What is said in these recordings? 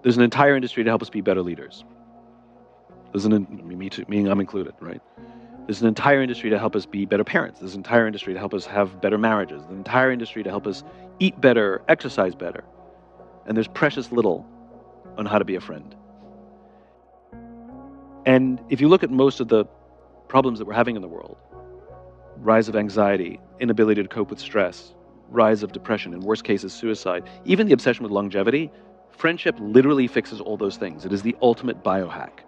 There's an entire industry to help us be better leaders. Me too, me, I'm included, right? There's an entire industry to help us be better parents. There's an entire industry to help us have better marriages. There's an entire industry to help us eat better, exercise better. And there's precious little on how to be a friend. And if you look at most of the problems that we're having in the world, rise of anxiety, inability to cope with stress, rise of depression, in worst cases, suicide, even the obsession with longevity, friendship literally fixes all those things. It is the ultimate biohack.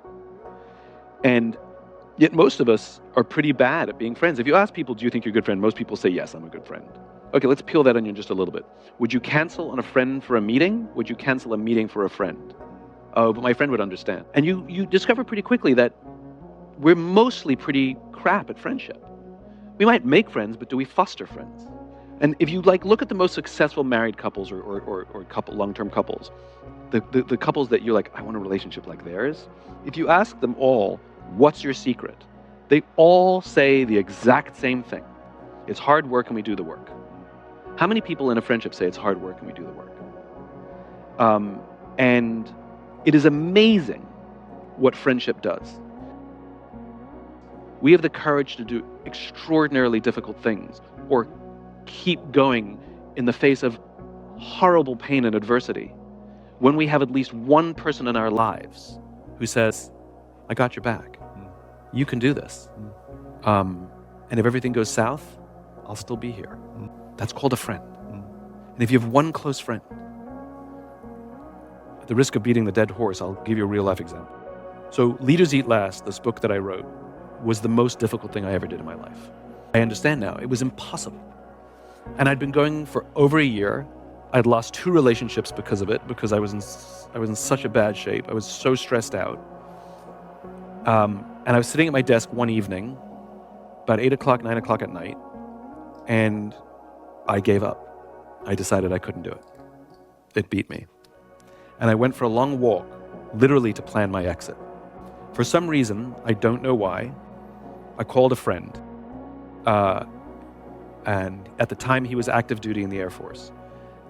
And yet most of us are pretty bad at being friends. If you ask people, do you think you're a good friend? Most people say, yes, I'm a good friend. Okay, let's peel that onion just a little bit. Would you cancel on a friend for a meeting? Would you cancel a meeting for a friend? Oh, but my friend would understand. And you discover pretty quickly that we're mostly pretty crap at friendship. We might make friends, but do we foster friends? And if you look at the most successful married couples or couple long-term couples, the couples that you're like, I want a relationship like theirs, if you ask them all, what's your secret? They all say the exact same thing. It's hard work and we do the work. How many people in a friendship say it's hard work and we do the work? And it is amazing what friendship does. We have the courage to do extraordinarily difficult things or keep going in the face of horrible pain and adversity when we have at least one person in our lives who says, I got your back. You can do this. And if everything goes south, I'll still be here. That's called a friend. And if you have one close friend, at the risk of beating the dead horse, I'll give you a real life example. So Leaders Eat Last, this book that I wrote, was the most difficult thing I ever did in my life. I understand now, it was impossible. And I'd been going for over a year. I'd lost 2 relationships because of it, because I was in such a bad shape. I was so stressed out. And I was sitting at my desk one evening, about 8 o'clock, 9 o'clock at night, and I gave up. I decided I couldn't do it. It beat me. And I went for a long walk, literally to plan my exit. For some reason, I don't know why, I called a friend. And at the time, he was active duty in the Air Force.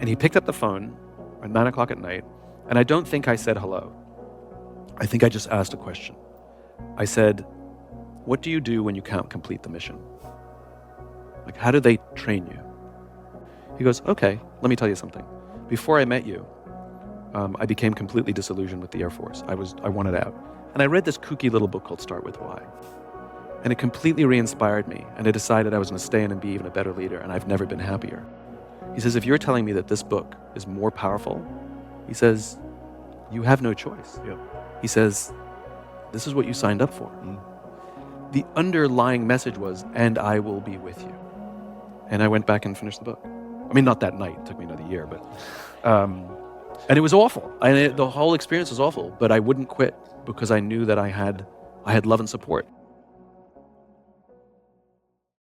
And he picked up the phone at 9 o'clock at night, and I don't think I said hello. I think I just asked a question. I said, what do you do when you can't complete the mission? Like, how do they train you? He goes, okay, let me tell you something. Before I met you, I became completely disillusioned with the Air Force. I wanted out. And I read this kooky little book called Start With Why. And it completely re-inspired me. And I decided I was going to stay in and be even a better leader. And I've never been happier. He says, if you're telling me that this book is more powerful, he says, you have no choice. Yep. He says, this is what you signed up for. The underlying message was, and I will be with you. And I went back and finished the book. I mean, not that night. It took me another year, but... and it was awful. The whole experience was awful, but I wouldn't quit because I knew that I had love and support.